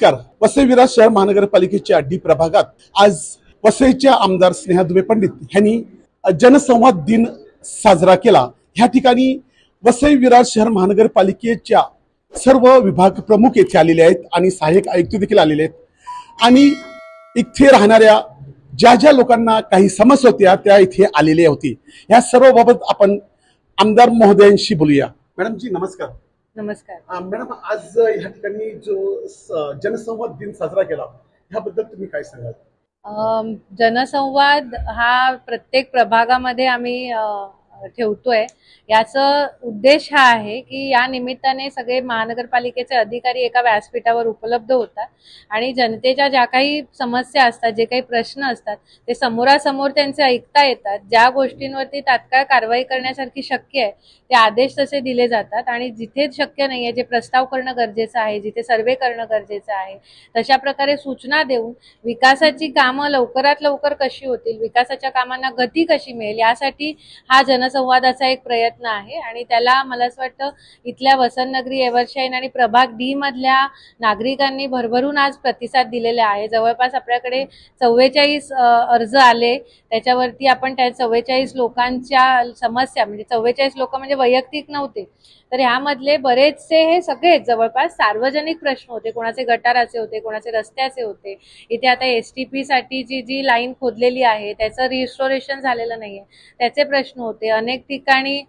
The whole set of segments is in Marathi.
नमस्कार. वसई विरार शहर महानगरपालिकेच्या डी प्रभागात आज वसईच्या आमदार स्नेहा दुबे पंडित यांनी जनसंवाद दिन साजरा केला. ह्या ठिकाणी वसई विरार शहर महानगरपालिकेच्या सर्व विभाग प्रमुख येथे आलेले आहेत आणि सहाय्यक आयुक्त देखील आलेले आहेत आणि इथे राहणाऱ्या ज्या ज्या लोकांना काही समस्या होत्या त्या इथे आलेल्या होती. या सर्व बाबत आपण आमदार महोदयांशी बोलूया. मॅडम जी नमस्कार. नमस्कार मॅडम, आज या ठिकाणी जो जनसंवाद दिन साजरा केला ह्याबद्दल तुम्ही काय सांगाल? जनसंवाद हा प्रत्येक प्रभागामध्ये आम्ही ठेवतोय. याचा उद्देश हा आहे की या निमित्ताने सगळे महानगरपालिकेचे अधिकारी एका व्यासपीठावर उपलब्ध होतात आणि जनतेच्या ज्या काही समस्या असतात, जे काही प्रश्न असतात ते समोरासमोर त्यांचे ऐकता येतात. ज्या गोष्टींवरती तात्काळ कारवाई करण्यासारखी शक्य आहे ते आदेश तसे दिले जातात आणि जिथे शक्य नाही आहे, जे प्रस्ताव करणं गरजेचं आहे, जिथे सर्वे करणं गरजेचं आहे, तशा प्रकारे सूचना देऊन विकासाची कामं लवकरात लवकर कशी होतील, विकासाच्या कामांना गती कशी मिळेल, यासाठी हा जनसंवादाचा एक प्रयत्न आहे. आणि त्याला मला असं वाटतं इथल्या वसंतनगरी, एव्हरशाईन आणि प्रभाग डी मधल्या नागरिकांनी भरभरून आज प्रतिसाद दिलेला आहे. जवळपास आपल्याकडे 44 अर्ज आले. त्याच्यावरती आपण त्या 44 लोकांच्या समस्या, म्हणजे 44 लोक म्हणजे वैयक्तिक नव्हते, तर ह्यामधले बरेचसे हे सगळे जवळपास सार्वजनिक प्रश्न होते. कोणाचे गटाराचे होते, कोणाचे रस्त्याचे होते. इथे आता STP साठी जी लाईन खोदलेली आहे त्याचं रिस्टोरेशन झालेलं नाहीये, त्याचे प्रश्न होते. अनेक ठिकाणी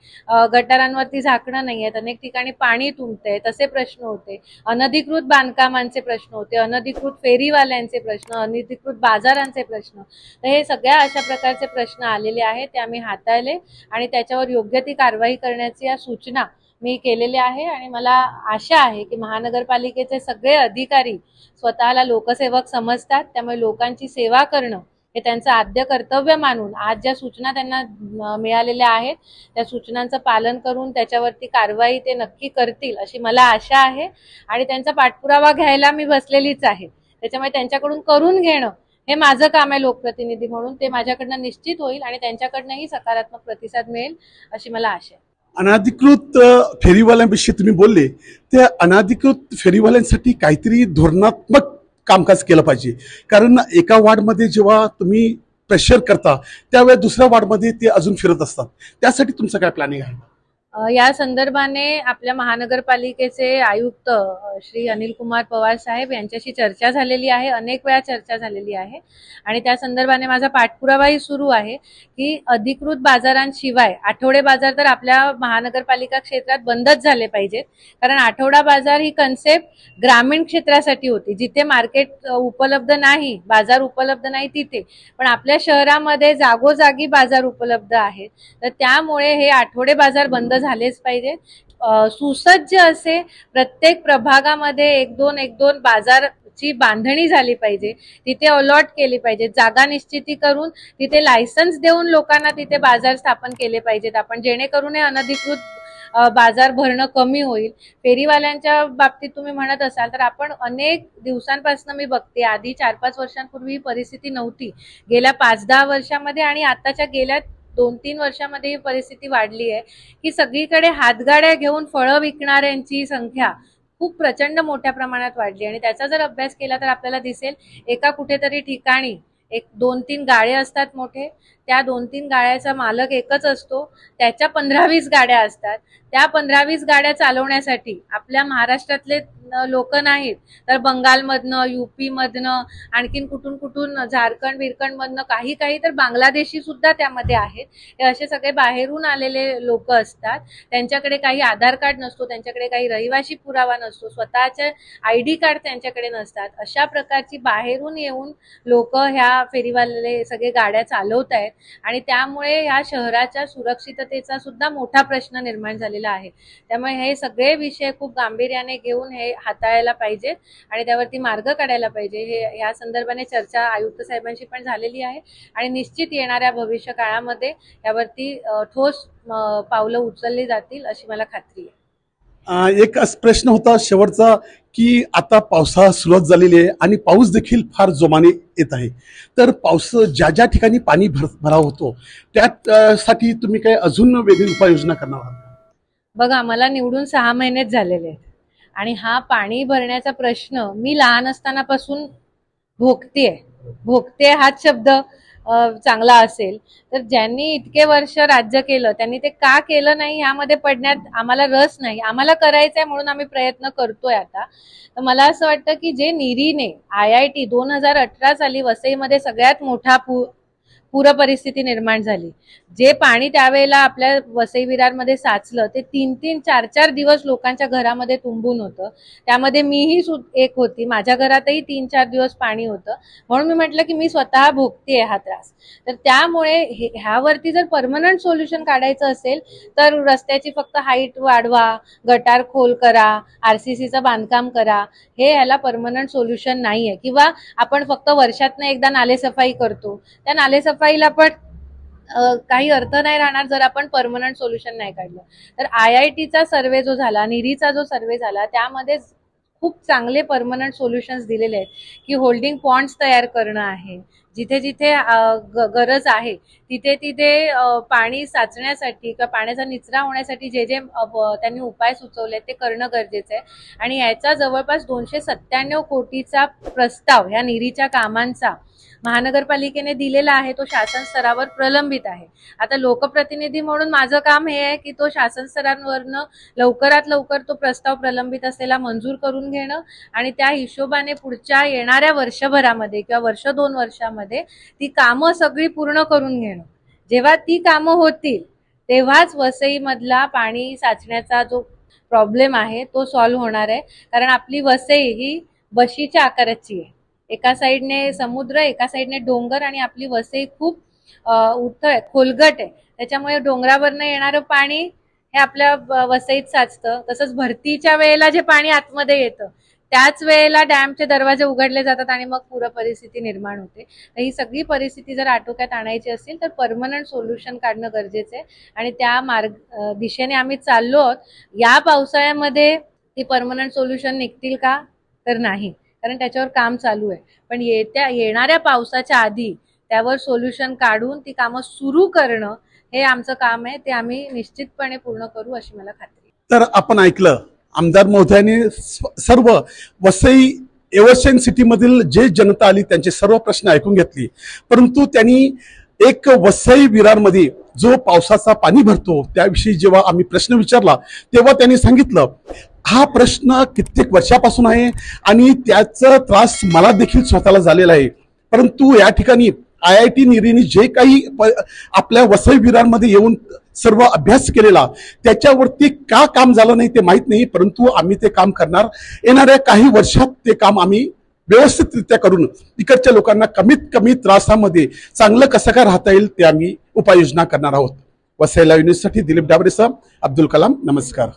गटारांवरती झाकणं नाही आहेत, अनेक ठिकाणी पाणी तुंबतंय, तसे प्रश्न होते. अनधिकृत बांधकामांचे प्रश्न होते, अनधिकृत फेरीवाल्यांचे प्रश्न, अनधिकृत बाजारांचे प्रश्न. तर हे सगळ्या अशा प्रकारचे प्रश्न आलेले आहेत, ते आम्ही हाताळले आणि त्याच्यावर योग्य ती कारवाई करण्याची या सूचना मी केलेली आहे. आणि मला आशा आहे की महानगरपालिकेचे सगळे अधिकारी स्वतःला लोकसेवक समजतात, त्यामुळे लोकांची सेवा करणं हे त्यांचं आद्य कर्तव्य मानून आज ज्या सूचना त्यांना मिळालेल्या आहेत त्या सूचनांचं पालन करून त्याच्यावरती कारवाई ते नक्की करतील अशी मला आशा आहे. आणि त्यांचा पाठपुरावा घ्यायला मी बसलेलीच आहे. त्याच्यामुळे त्यांच्याकडून करून घेणं हे माझं काम आहे लोकप्रतिनिधी म्हणून. ते माझ्याकडनं निश्चित होईल आणि त्यांच्याकडनंही सकारात्मक प्रतिसाद मिळेल अशी मला आशा आहे. अनाधिकृत फेरीवाल्यांविषयी तुम्ही बोलले, त्या अनाधिकृत फेरीवाल्यांसाठी काहीतरी धोरणात्मक कामकाज केलं पाहिजे. कारण एका वार्डमध्ये जेव्हा तुम्ही प्रेशर करता त्यावेळेस दुसऱ्या वार्डमध्ये ते अजून फिरत असतात. त्यासाठी तुमचं काय प्लॅनिंग आहे? या संदर्भाने आपल्या महानगरपालिकेचे आयुक्त श्री अनिल कुमार पवार साहेब यांच्याशी चर्चा झालेली आहे, अनेक वेळा चर्चा झालेली आहे. आणि त्या संदर्भाने माझा पाठपुरावाही सुरू आहे की अधिकृत बाजारांशिवाय आठवडे बाजार तर आपल्या महानगरपालिका क्षेत्रात बंदच झाले पाहिजेत. कारण आठवडा बाजार ही कन्सेप्ट ग्रामीण क्षेत्रासाठी होती, जिथे मार्केट उपलब्ध नाही, बाजार उपलब्ध नाही तिथे. पण आपल्या शहरामध्ये जागोजागी बाजार उपलब्ध आहेत, तर त्यामुळे हे आठवडे बाजार बंद झालेच पाहिजे. सुसज्ज असे प्रत्येक प्रभागामध्ये एक दोन बाजारची बांधणी झाली पाहिजे, तिथे अलॉट केली पाहिजे, जागा निश्चिती करून तिथे लायसन्स देऊन लोकांना तिथे बाजार स्थापन केले पाहिजेत आपण, जेणेकरून हे अनधिकृत बाजार भरणं कमी होईल. फेरीवाल्यांच्या बाबतीत तुम्ही म्हणत असाल तर आपण अनेक दिवसांपासून मी बघते, आधी 4-5 वर्षांपूर्वी ही परिस्थिती नव्हती. गेल्या 5-10 वर्षामध्ये आणि आताच्या गेल्या 2-3 वर्षामध्ये ही परिस्थिती वाढली आहे की सगळीकडे हातगाड्या घेऊन फळं विकणाऱ्यांची संख्या खूप प्रचंड मोठ्या प्रमाणात वाढली. आणि त्याचा जर अभ्यास केला तर आपल्याला दिसेल एका कुठेतरी ठिकाणी 1-2-3 गाळे असतात मोठे, त्या 2-3 गाड्याचा मालक एकच असतो, त्याच्या 15-20 गाड्या असतात. त्या 15-20 गाड्या चालवण्यासाठी आपल्या महाराष्ट्रातले लोक नाहीत तर बंगालमधनं, UP मधनं, आणखीन कुठून झारखंड मधनं, काही तर बांगलादेशी सुद्धा त्यामध्ये आहेत. हे असे सगळे बाहेरून आलेले लोक असतात. त्यांच्याकडे काही आधार कार्ड नसतो, त्यांच्याकडे काही रहिवासी पुरावा नसतो, स्वतःचे ID कार्ड त्यांच्याकडे नसतात. अशा प्रकारची बाहेरून येऊन लोक ह्या फेरीवाले सगळे गाड्या चालवत आहेत आणि त्यामुळे ह्या शहराच्या सुरक्षिततेचा सुद्धा मोठा प्रश्न निर्माण झालेला आहे. त्यामुळे हे सगळे विषय खूप गांभीर्याने घेऊन हे हाताळायला पाहिजे आणि त्यावरती मार्ग काढायला पाहिजे. हे या संदर्भाने चर्चा आयुक्त साहेबांशी पण झालेली आहे आणि निश्चित येणाऱ्या भविष्य काळामध्ये यावरती ठोस पावलं उचलली जातील अशी मला खात्री आहे. एक प्रश्न होता शेवटचा की आता पावसाळा सुरुवात झालेली आहे आणि पाऊस देखील फार जोमाने येत आहे, तर पाऊस ज्या ठिकाणी पाणी भराव होतो त्यासाठी तुम्ही काय अजून वेगळी उपाययोजना करणार आहात? बघा, मला निवडून 6 महिनेच झालेले आहेत आणि हा पाणी भरण्याचा प्रश्न मी लहान असतानापासून भोगते हाच शब्द चांगला असेल तर ज्यांनी इतके वर्ष राज्य केलं त्यांनी ते का केलं नाही ह्यामध्ये पडण्यात आम्हाला रस नाही. आम्हाला करायचंय म्हणून आम्ही प्रयत्न करतोय. आता तर मला असं वाटतं की जे निरीने IIT 2018 साली वसईमध्ये सगळ्यात मोठा पूर परिस्थिती निर्माण झाली, जे पाणी त्यावेळेला आपल्या वसई विरारमध्ये साचलं ते 3-3, 4-4 दिवस लोकांच्या घरामध्ये तुंबून होतं. त्यामध्ये मीही एक होती. माझ्या घरातही 3-4 दिवस पाणी होतं. म्हणून मी म्हटलं की मी स्वतः भोगतेय हा त्रास. तर त्यामुळे ह्यावरती जर परमनंट सोल्युशन काढायचं असेल तर रस्त्याची फक्त हाईट वाढवा, गटार खोल करा, RCCचं बांधकाम करा, हे ह्याला परमनंट सोल्युशन नाहीये. किंवा आपण फक्त वर्षातनं एकदा नालेसफाई करतो, त्या नालेसफाईला पण काही अर्थ नाही राहणार जर आपण परमनंट सोल्युशन नाही काढलं. तर IITचा सर्वे जो झाला, निरीचा जो सर्वे झाला, त्यामध्ये खूप चांगले परमनंट सोल्युशन्स दिलेले आहेत की होल्डिंग पॉन्ड्स तयार करणं आहे, जिथे जिथे गरज आहे तिथे तिथे पाणी साचण्यासाठी किंवा पाण्याचा निचरा होण्यासाठी जे जे त्यांनी उपाय सुचवले ते करणं गरजेचं आहे. आणि याचा जवळपास 297 कोटीचा प्रस्ताव ह्या निरीच्या कामांचा महानगरपालिकेने दिलेला आहे. तो शासन स्तरावर प्रलंबित आहे. आता लोकप्रतिनिधी म्हणून माझं काम हे आहे की तो शासन स्तरांवरनं लवकरात लवकर तो प्रस्ताव प्रलंबित असलेला मंजूर करून घेणं आणि त्या हिशोबाने पुढच्या येणाऱ्या वर्षभरामध्ये किंवा 1-2 वर्षामध्ये ती कामं सगळी पूर्ण करून घेणं. जेव्हा ती कामं होतील तेव्हाच वसईमधला पाणी साचण्याचा जो प्रॉब्लेम आहे तो सॉल्व्ह होणार आहे. कारण आपली वसई ही बशीच्या आकाराची आहे. एका साईडने समुद्र, एका साईडने डोंगर आणि आपली वसई खूप उथळ खोलगट आहे. त्याच्यामुळे डोंगरावरनं येणारं पाणी हे आपल्या वसईत साचतं. तसंच भरतीच्या वेळेला जे पाणी आतमध्ये येतं त्याच वेळेला डॅमचे दरवाजे उघडले जातात आणि मग पूर परिस्थिती निर्माण होते. तर ही सगळी परिस्थिती जर आटोक्यात आणायची असेल तर परमनंट सोल्युशन काढणं गरजेचं आहे आणि त्या दिशेने आम्ही चाललो आहोत. या पावसाळ्यामध्ये ती परमनंट सोल्युशन निघतील का? तर नाही, कारण त्याच्यावर काम चालू आहे. पण येणाऱ्या पावसाच्या आधी त्यावर सोल्युशन काढून ती कामं सुरू करणं हे आमचं काम आहे. ते आम्ही निश्चितपणे पूर्ण करू अशी मला खात्री आहे. तर आपण ऐकलं आमदार महोदयांनी सर्व वसई एव्हर्शन सिटीमधील जे जनता आली त्यांचे सर्व प्रश्न ऐकून घेतली. परंतु त्यांनी एक वसई विरारमध्ये जो पावसाचा पाणी भरतो त्याविषयी जेव्हा आम्ही प्रश्न विचारला तेव्हा त्यांनी सांगितलं हा प्रश्न कित्येक वर्षापासून आहे आणि त्याचा त्रास मला देखील स्वतःला झालेला आहे. परंतु या ठिकाणी IIT निरीने जे काही आपल्या वसई विरारमध्ये येऊन सर्व अभ्यास केलेला त्याच्यावरती का काम झालं नाही ते माहीत नाही. परंतु आम्ही ते काम करणार. येणाऱ्या काही वर्षात ते काम आम्ही व्यवस्थितरित्या करून इकडच्या लोकांना कमीत कमी त्रासामध्ये चांगलं कसं काय राहता येईल ते आम्ही उपाययोजना करणार आहोत. वसई लाईव्ह न्यूजसाठी दिलीप डाबरेसह अब्दुल कलाम. नमस्कार.